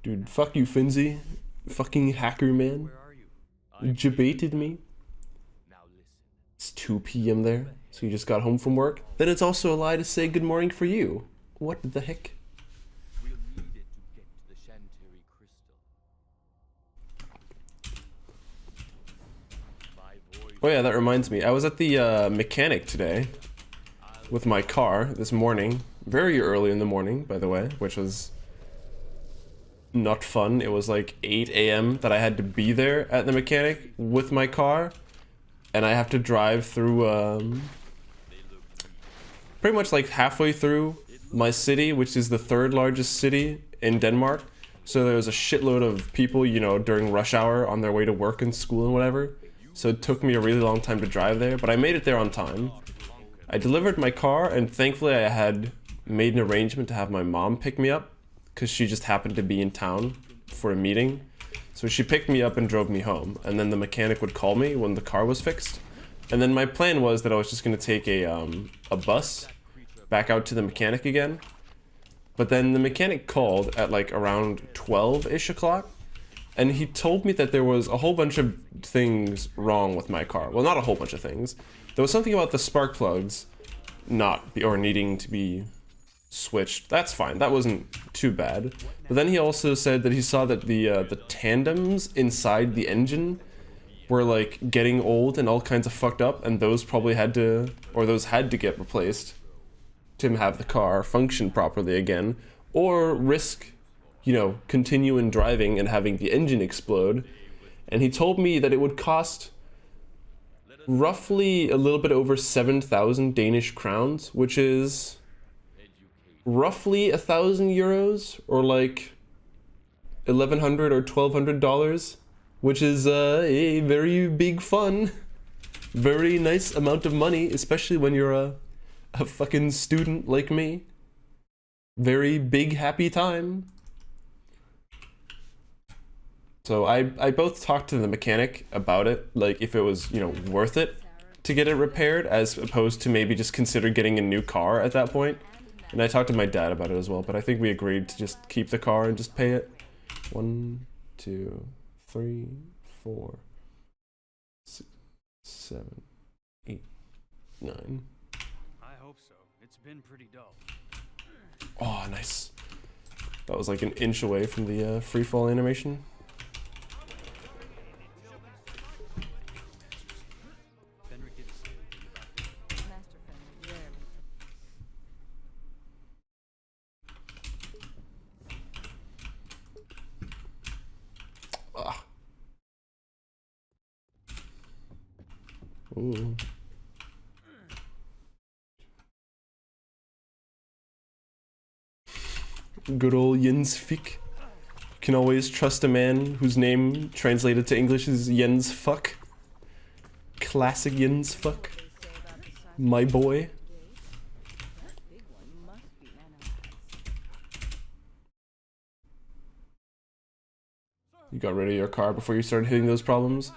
Dude, fuck you, Finzi. Fucking hacker man. You debated me. It's 2 p.m. there, so you just got home from work? Then it's also a lie to say good morning for you. What the heck? Oh yeah, that reminds me. I was at the mechanic today with my car this morning. Very early in the morning, by the way, which was not fun. It was like 8 a.m. that I had to be there at the mechanic with my car. And I have to drive through, pretty much like halfway through my city, which is the 3rd largest city in Denmark. So there was a shitload of people, you know, during rush hour on their way to work and school and whatever. So it took me a really long time to drive there, but I made it there on time. I delivered my car, and thankfully I had made an arrangement to have my mom pick me up, because she just happened to be in town for a meeting. So she picked me up and drove me home, and then the mechanic would call me when the car was fixed. And then my plan was that I was just going to take a bus back out to the mechanic again. But then the mechanic called at like around 12-ish o'clock, and he told me that there was a whole bunch of things wrong with my car. Well, not a whole bunch of things. There was something about the spark plugs needing to be switched. That's fine. That wasn't too bad. But then he also said that he saw that the tandems inside the engine were like getting old and all kinds of fucked up, and those probably had to get replaced to have the car function properly again, or risk, you know, continuing driving and having the engine explode. And he told me that it would cost roughly a little bit over 7,000 Danish crowns, which is roughly 1,000 euros, or like 1,100 or $1,200, which is a very big fun, very nice amount of money, especially when you're a fucking student like me. Very big happy time. So I both talked to the mechanic about it, like if it was, you know, worth it to get it repaired, as opposed to maybe just consider getting a new car at that point. And I talked to my dad about it as well, but I think we agreed to just keep the car and just pay it. 1, 2, 3, 4, 6, 7, 8, 9. I hope so. It's been pretty dull. Oh, nice. That was like an inch away from the free fall animation. Ooh. Good old Jens Fick. Can always trust a man whose name translated to English is Jens Fuck. Classic Jens Fuck. My boy. You got rid of your car before you started hitting those problems?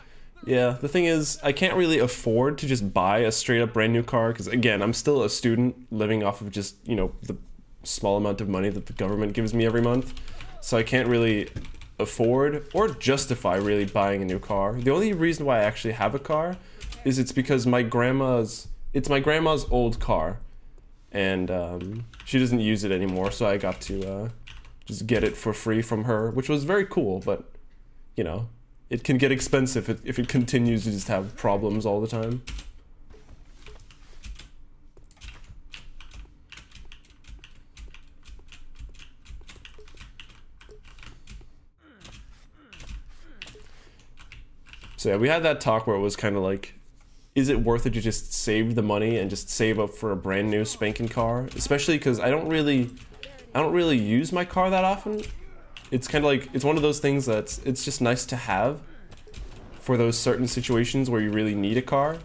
Yeah, the thing is, I can't really afford to just buy a straight up brand new car, because again, I'm still a student living off of just, you know, the small amount of money that the government gives me every month. So I can't really afford or justify really buying a new car. The only reason why I actually have a car is it's because it's my grandma's old car, and she doesn't use it anymore, so I got to just get it for free from her, which was very cool, but you know, it can get expensive if it continues to just have problems all the time. So yeah, we had that talk where it was kind of like, is it worth it to just save the money and just save up for a brand new spanking car? Especially because I don't really use my car that often. It's kind of like, it's one of those things that's, it's just nice to have for those certain situations where you really need a car.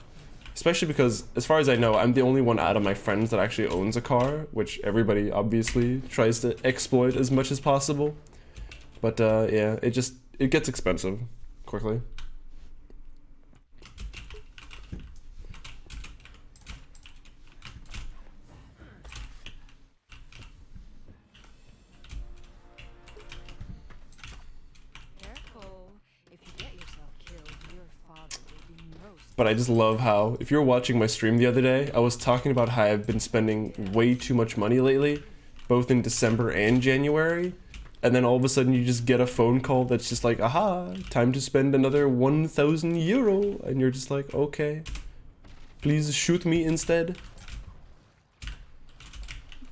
Especially because, as far as I know, I'm the only one out of my friends that actually owns a car, which everybody obviously tries to exploit as much as possible. But yeah, it gets expensive quickly. But I just love how, if you were watching my stream the other day, I was talking about how I've been spending way too much money lately, both in December and January, and then all of a sudden you just get a phone call that's just like, aha, time to spend another 1,000 euro, and you're just like, okay, please shoot me instead.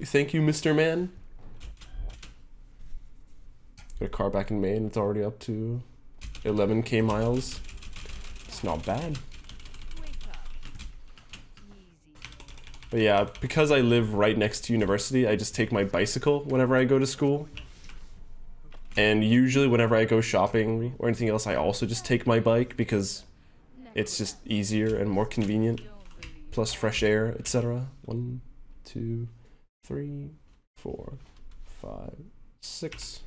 Thank you, Mr. Man. Got a car back in Maine, it's already up to 11k miles. It's not bad. But yeah, because I live right next to university, I just take my bicycle whenever I go to school. And usually whenever I go shopping or anything else, I also just take my bike because it's just easier and more convenient. Plus fresh air, etc. 1, 2, 3, 4, 5, 6.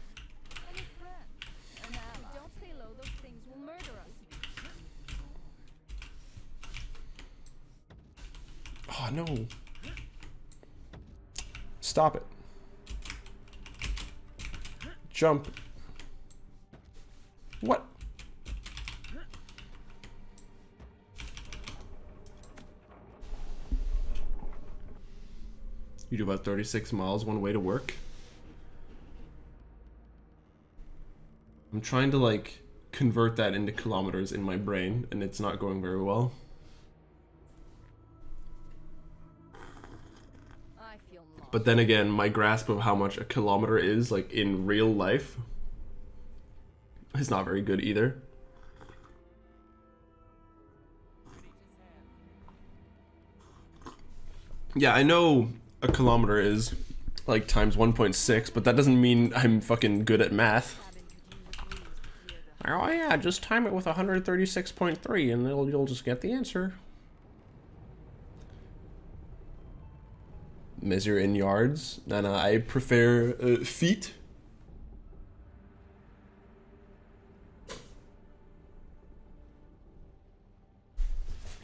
Oh no. Stop it. Jump. What? You do about 36 miles one way to work? I'm trying to like convert that into kilometers in my brain and it's not going very well. But then again, my grasp of how much a kilometer is, like, in real life is not very good either. Yeah, I know a kilometer is, like, times 1.6, but that doesn't mean I'm fucking good at math. Oh yeah, just time it with 136.3 and you'll just get the answer. Measure in yards. No, I prefer feet.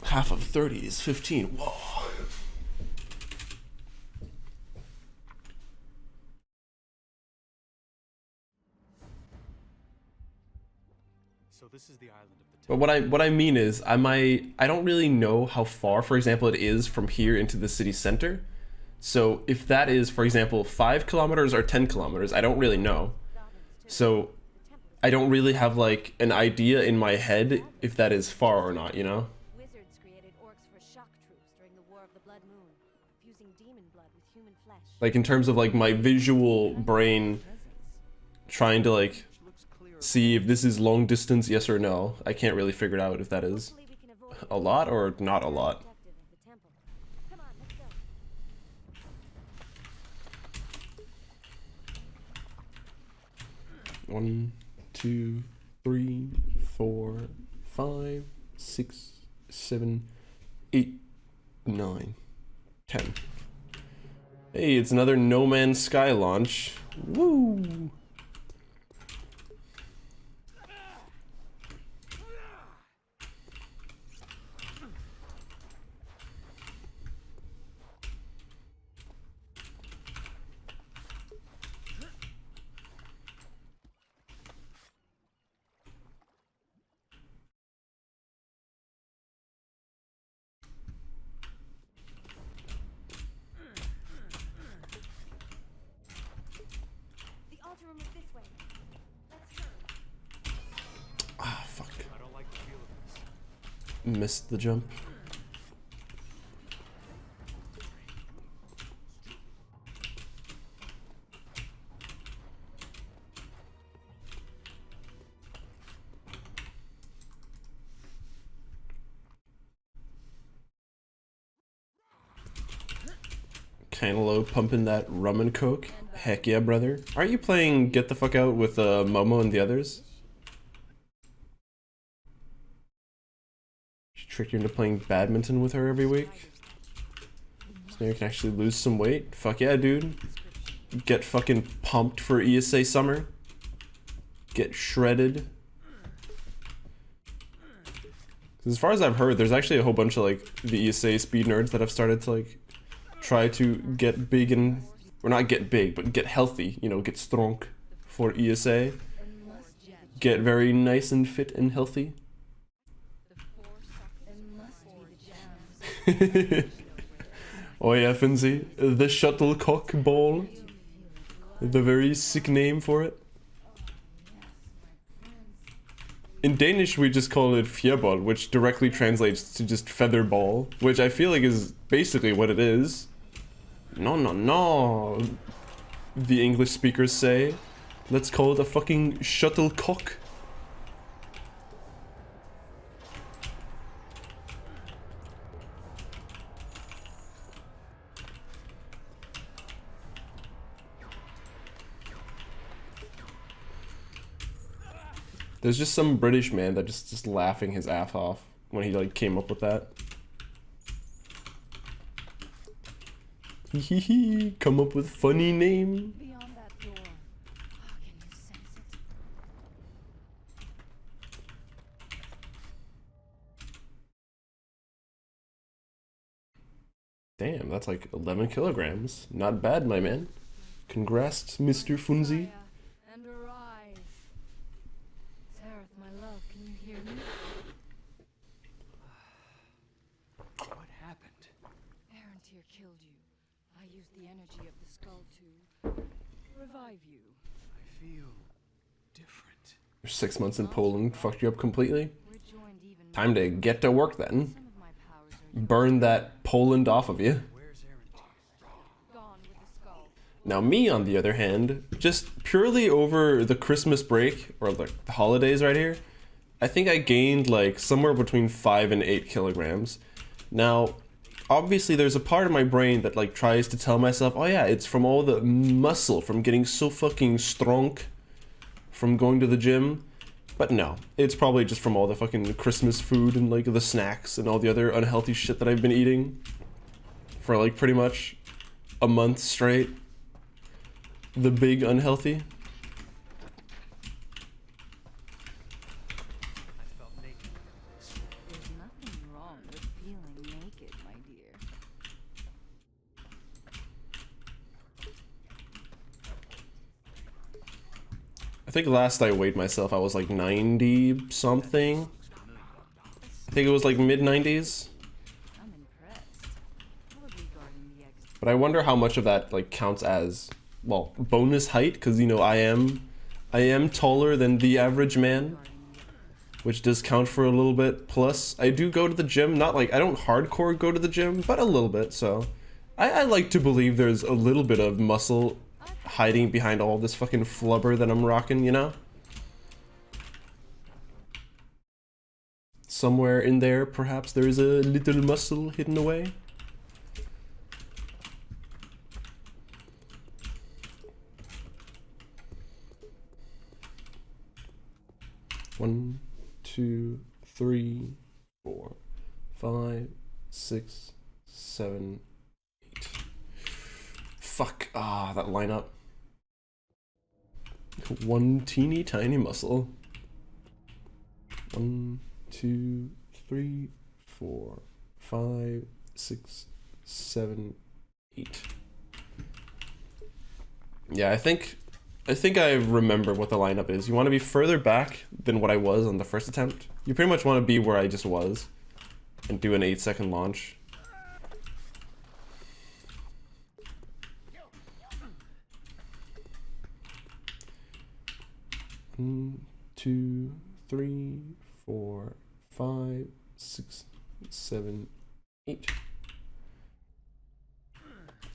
Half of 30 is 15. Whoa. So this is the island of the But what I mean is I don't really know how far, for example, it is from here into the city center. So if that is, for example, 5 kilometers or 10 kilometers, I don't really know. So I don't really have like an idea in my head if that is far or not, you know? Wizards created orcs for shock troops during the War of the Blood Moon, fusing demon blood with human flesh. Like in terms of like my visual brain trying to like see if this is long distance, yes or no. I can't really figure it out if that is a lot or not a lot. 1, 2, 3, 4, 5, 6, 7, 8, 9, 10. Hey, it's another No Man's Sky launch. Woo! Ah, fuck. I don't like the feel of this. Missed the jump. Cantaloupe pumping that rum and coke. Heck yeah, brother. Aren't you playing Get the Fuck Out with Momo and the others? She tricked you into playing badminton with her every week? So now you can actually lose some weight? Fuck yeah, dude. Get fucking pumped for ESA summer. Get shredded. As far as I've heard, there's actually a whole bunch of like the ESA speed nerds that have started to like try to get big and, or not get big, but get healthy, you know, get strong for ESA. Get very nice and fit and healthy. Oh yeah, Finzi. The shuttlecock ball. The very sick name for it. In Danish, we just call it fjärbol, which directly translates to just feather ball, which I feel like is basically what it is. No, no, no, the English speakers say. Let's call it a fucking shuttlecock. There's just some British man that just laughing his ass off when he like came up with that. Hee come up with funny name. Beyond that door. Oh, can you sense it? Damn, that's like 11 kilograms. Not bad, my man. Congrats, Mr. Funzi. And arise. Zareth, my love, can you hear me? What happened? Arantir killed you. I used the energy of the skull to revive you. I feel different. Your 6 months in Poland fucked you up completely. Rejoined even Time to get to work then. Some of my powers are Burn that Poland off of you. Where's Arantir? gone with the skull. Now me, on the other hand, just purely over the Christmas break, or like the holidays right here, I think I gained like somewhere between 5 and 8 kilograms. Now, obviously there's a part of my brain that like tries to tell myself, oh yeah, it's from all the muscle, from getting so fucking strong, from going to the gym. But no, it's probably just from all the fucking Christmas food and like the snacks and all the other unhealthy shit that I've been eating for like pretty much a month straight. The big unhealthy. I felt naked like this. There's nothing wrong with feeling naked, my dear. I think last I weighed myself, I was like 90 something. I think it was like mid 90s. I'm impressed. Probably guarding the exit. But I wonder how much of that like counts as, well, bonus height, because you know I am taller than the average man, which does count for a little bit. Plus, I do go to the gym, not like, I don't hardcore go to the gym, but a little bit, so I like to believe there's a little bit of muscle hiding behind all this fucking flubber that I'm rocking, you know? Somewhere in there, perhaps there's a little muscle hidden away. One, 2, 3, 4, 5, 6, 7, 8. Fuck, that lineup. One teeny tiny muscle. 1, 2, 3, 4, 5, 6, 7, 8. Yeah, I think I remember what the lineup is. You want to be further back than what I was on the first attempt. You pretty much want to be where I just was and do an 8-second launch. One, 2, 3, 4, 5, 6, 7, 8.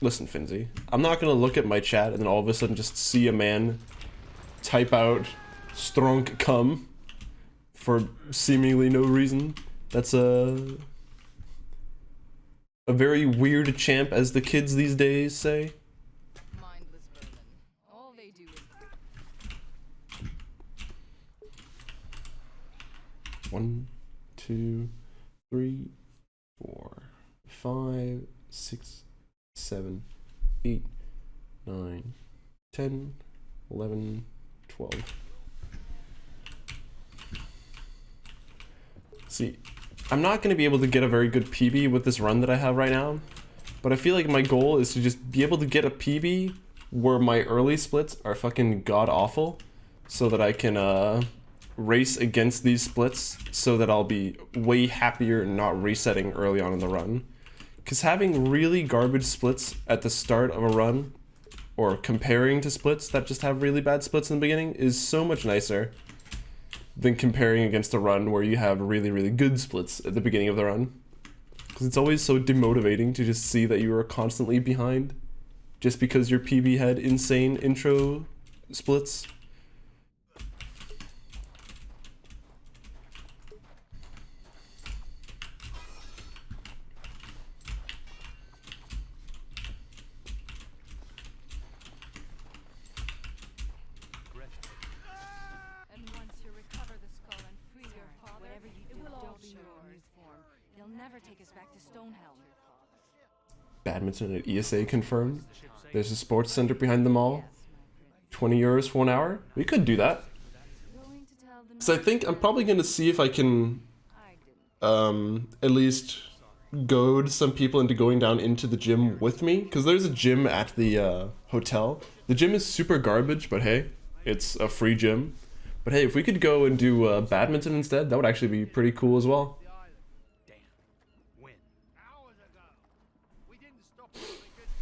Listen, Finzi, I'm not gonna look at my chat and then all of a sudden just see a man type out strong cum for seemingly no reason. That's a very weird champ, as the kids these days say. Mindless vermin. All they do is 1, 2, 3, 4, 5, 6, 7, 8, 9, 10, 11, 12. See, I'm not going to be able to get a very good PB with this run that I have right now, but I feel like my goal is to just be able to get a PB where my early splits are fucking god-awful, so that I can race against these splits, so that I'll be way happier not resetting early on in the run. Because having really garbage splits at the start of a run, or comparing to splits that just have really bad splits in the beginning, is so much nicer than comparing against a run where you have really, really good splits at the beginning of the run. Because it's always so demotivating to just see that you are constantly behind just because your PB had insane intro splits. And once you recover the skull and free your father, whatever you do, don't be your new form. They'll never take us back to Stonehelm. Badminton at ESA confirmed. There's a sports center behind the mall. 20 euros for 1 hour. We could do that. Going to tell them. So I think I'm probably going to see if I can I didn't. at least goad some people into going down into the gym with me, because there's a gym at the hotel. The gym is super garbage, but hey, it's a free gym. But hey, if we could go and do badminton instead, that would actually be pretty cool as well. Damn. When? Hours ago. We didn't stop because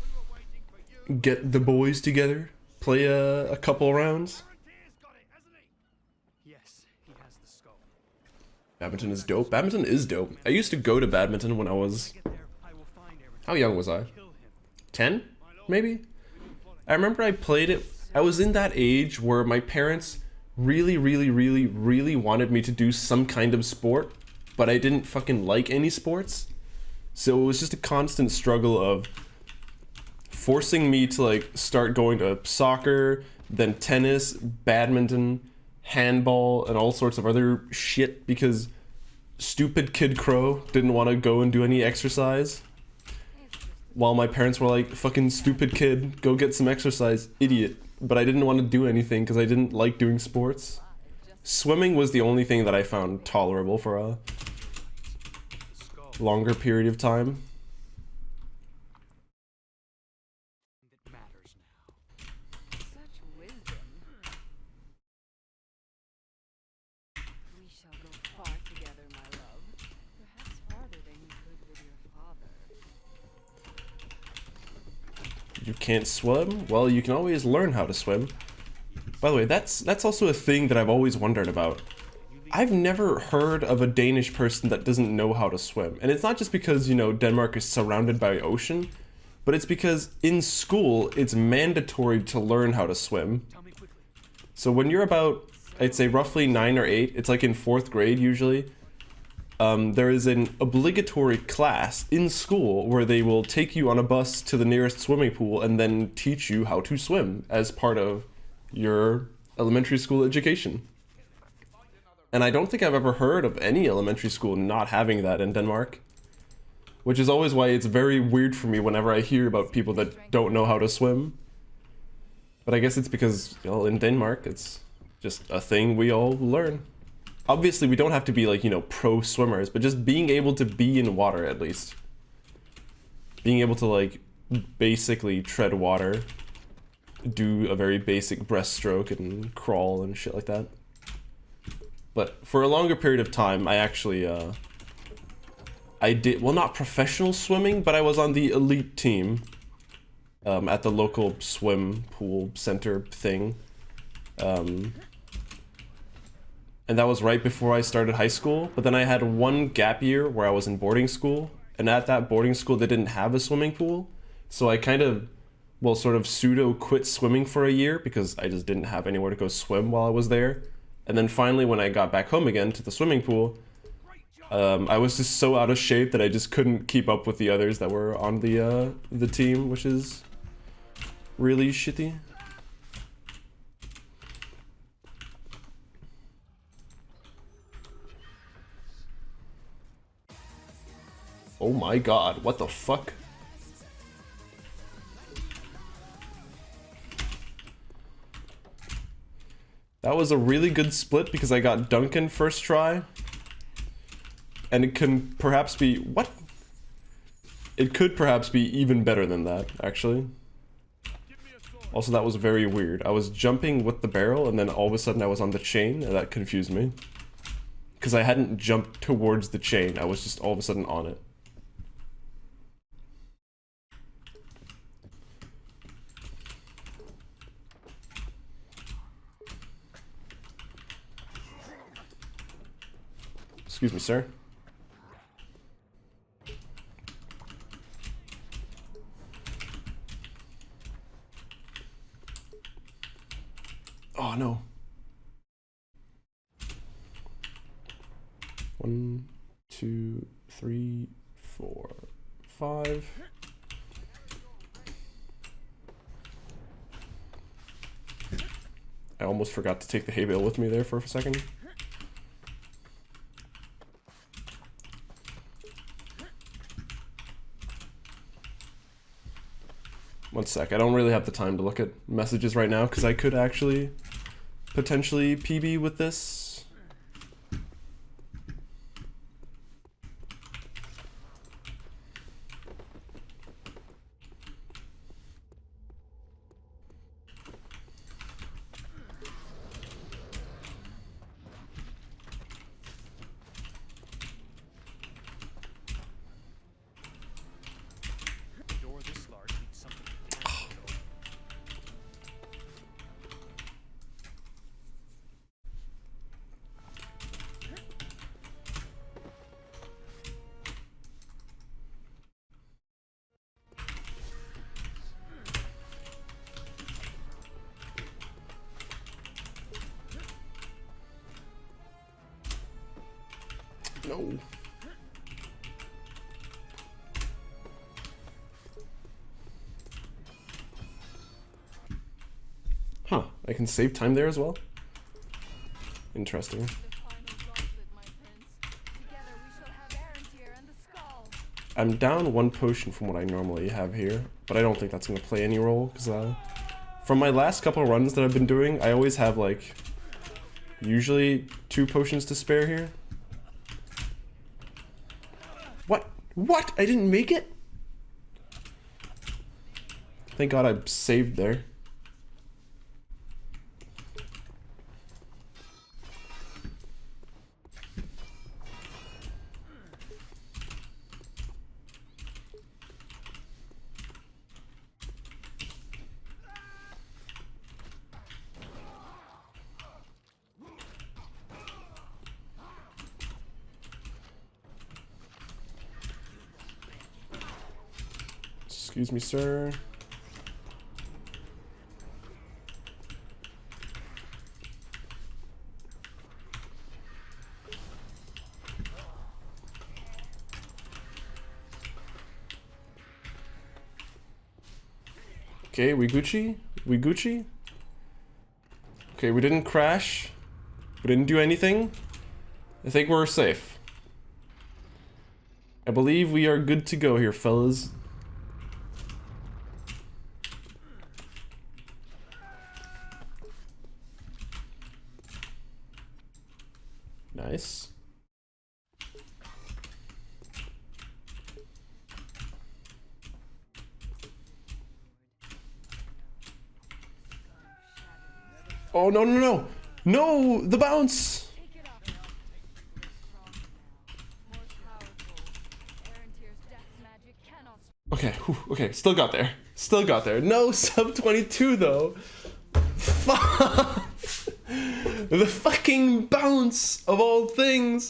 we were waiting for you. Get the boys together, play a couple rounds. Frontier's got it, hasn't he? Yes, he has the skull. Badminton is dope. Badminton is dope. I used to go to badminton when I was... Get there, I will find everything. How young was I? Kill him. 10? Maybe? I remember I played it. I was in that age where my parents really, really, really, really wanted me to do some kind of sport, but I didn't fucking like any sports. So it was just a constant struggle of forcing me to like start going to soccer, then tennis, badminton, handball, and all sorts of other shit because stupid Kid Crow didn't want to go and do any exercise. While my parents were like, fucking stupid kid, go get some exercise, idiot. But I didn't want to do anything because I didn't like doing sports. Swimming was the only thing that I found tolerable for a The skull longer period of time. that matters now. Such wisdom. We shall go far together, my love. Perhaps farther than you could with your father. You can't swim? Well, you can always learn how to swim. By the way, that's also a thing that I've always wondered about. I've never heard of a Danish person that doesn't know how to swim. And it's not just because, you know, Denmark is surrounded by ocean, but it's because in school, it's mandatory to learn how to swim. Tell me quickly. So when you're about, I'd say roughly 9 or 8, it's like in 4th grade usually, there is an obligatory class in school where they will take you on a bus to the nearest swimming pool and then teach you how to swim as part of your elementary school education. And I don't think I've ever heard of any elementary school not having that in Denmark, which is always why it's very weird for me whenever I hear about people that don't know how to swim. But I guess it's because, you know, in Denmark, it's just a thing we all learn. Obviously, we don't have to be like, you know, pro swimmers, but just being able to be in water at least. Being able to like basically tread water, do a very basic breaststroke and crawl and shit like that. But for a longer period of time, I actually, I did, well, not professional swimming, but I was on the elite team at the local swim pool center thing. And that was right before I started high school. But then I had one gap year where I was in boarding school. And at that boarding school, they didn't have a swimming pool. So I kind of, well, sort of pseudo quit swimming for a year because I just didn't have anywhere to go swim while I was there. And then finally, when I got back home again to the swimming pool, I was just so out of shape that I just couldn't keep up with the others that were on the team, which is really shitty. Oh my god, what the fuck? That was a really good split because I got Duncan first try. And it can perhaps be... What? It could perhaps be even better than that, actually. Also, that was very weird. I was jumping with the barrel and then all of a sudden I was on the chain and that confused me. Because I hadn't jumped towards the chain, I was just all of a sudden on it. Excuse me, sir. Oh no. 1, 2, 3, 4, 5. I almost forgot to take the hay bale with me there for a second. One sec, I don't really have the time to look at messages right now because I could actually potentially PB with this. No. Huh, I can save time there as well? Interesting. I'm down 1 potion from what I normally have here, but I don't think that's going to play any role, because from my last couple runs that I've been doing, I always have, like, usually 2 potions to spare here. What? What? I didn't make it? Thank God I saved there. Excuse me, sir. Okay, we Gucci? We Gucci? Okay, we didn't crash. We didn't do anything. I think we're safe. I believe we are good to go here, fellas. Nice. Oh, no, no, no. No, the bounce. Okay, whew, okay, still got there. Still got there. No, sub 22 though. Fuck. The fucking bounce of all things.